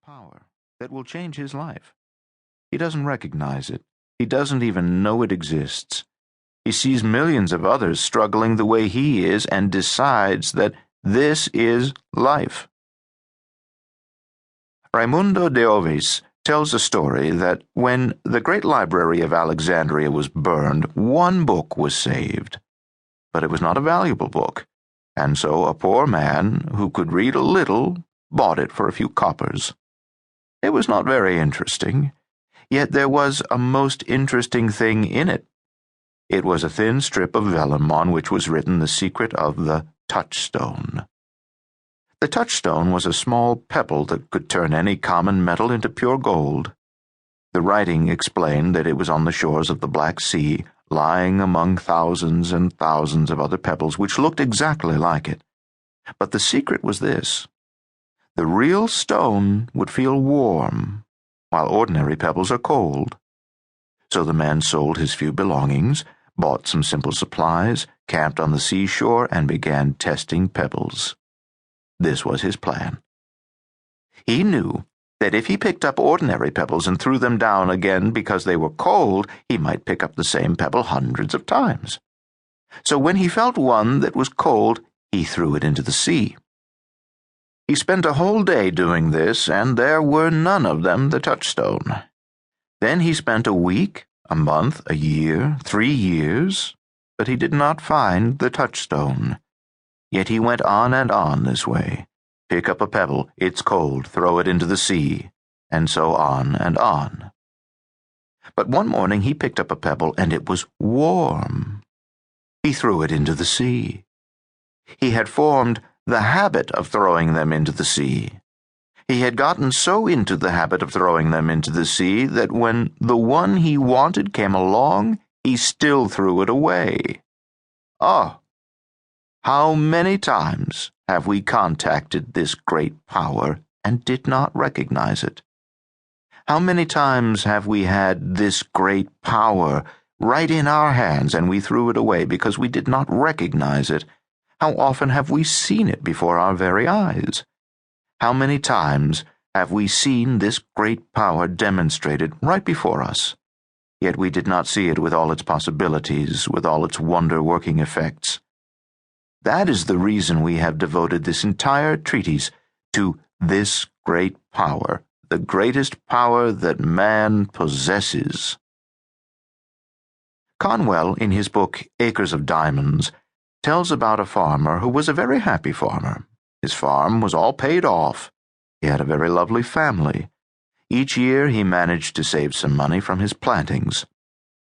power that will change his life. He doesn't recognize it. He doesn't even know it exists. He sees millions of others struggling the way he is and decides that this is life. Raimundo de Ovis tells a story that when the great library of Alexandria was burned, one book was saved. But it was not a valuable book, and so a poor man who could read a little bought it for a few coppers. It was not very interesting, yet there was a most interesting thing in it. It was a thin strip of vellum on which was written the secret of the touchstone. The touchstone was a small pebble that could turn any common metal into pure gold. The writing explained that it was on the shores of the Black Sea, lying among thousands and thousands of other pebbles which looked exactly like it. But the secret was this: the real stone would feel warm, while ordinary pebbles are cold. So the man sold his few belongings, bought some simple supplies, camped on the seashore, and began testing pebbles. This was his plan. He knew that if he picked up ordinary pebbles and threw them down again because they were cold, he might pick up the same pebble hundreds of times. So when he felt one that was cold, he threw it into the sea. He spent a whole day doing this, and there were none of them the touchstone. Then he spent a week, a month, a year, 3 years, but he did not find the touchstone. Yet he went on and on this way. Pick up a pebble, it's cold, throw it into the sea, and so on and on. But one morning he picked up a pebble, and it was warm. He threw it into the sea. He had formed the habit of throwing them into the sea. He had gotten so into the habit of throwing them into the sea that when the one he wanted came along, he still threw it away. Oh, how many times have we contacted this great power and did not recognize it? How many times have we had this great power right in our hands and we threw it away because we did not recognize it? How often have we seen it before our very eyes? How many times have we seen this great power demonstrated right before us? Yet we did not see it with all its possibilities, with all its wonder-working effects. That is the reason we have devoted this entire treatise to this great power, the greatest power that man possesses. Conwell, in his book Acres of Diamonds, tells about a farmer who was a very happy farmer. His farm was all paid off. He had a very lovely family. Each year he managed to save some money from his plantings.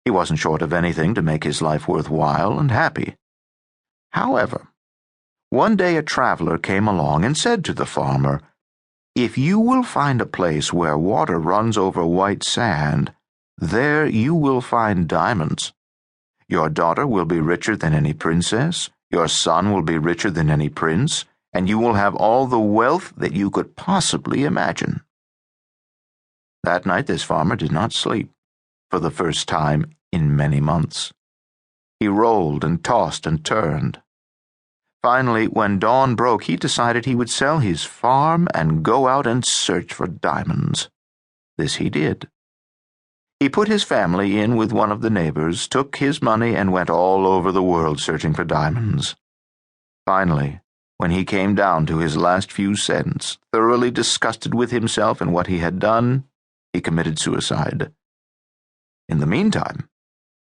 He wasn't short of anything to make his life worthwhile and happy. However, one day a traveler came along and said to the farmer, "If you will find a place where water runs over white sand, there you will find diamonds. Your daughter will be richer than any princess, your son will be richer than any prince, and you will have all the wealth that you could possibly imagine." That night this farmer did not sleep, for the first time in many months. He rolled and tossed and turned. Finally, when dawn broke, he decided he would sell his farm and go out and search for diamonds. This he did. He put his family in with one of the neighbors, took his money, and went all over the world searching for diamonds. Finally, when he came down to his last few cents, thoroughly disgusted with himself and what he had done, he committed suicide. In the meantime,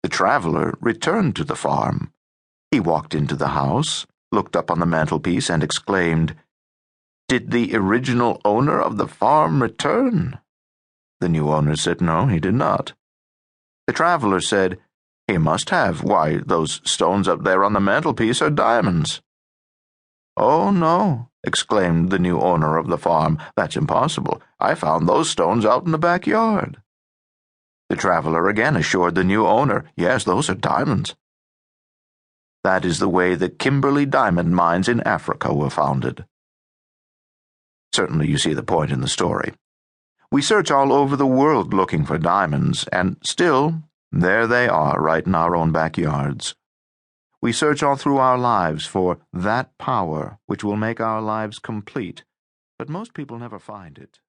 the traveler returned to the farm. He walked into the house, looked up on the mantelpiece, and exclaimed, "Did the original owner of the farm return?" The new owner said no, he did not. The traveler said, "He must have. Why, those stones up there on the mantelpiece are diamonds." "Oh, no," exclaimed the new owner of the farm. "That's impossible. I found those stones out in the backyard." The traveler again assured the new owner, "Yes, those are diamonds." That is the way the Kimberley diamond mines in Africa were founded. Certainly you see the point in the story. We search all over the world looking for diamonds, and still, there they are right in our own backyards. We search all through our lives for that power which will make our lives complete, but most people never find it.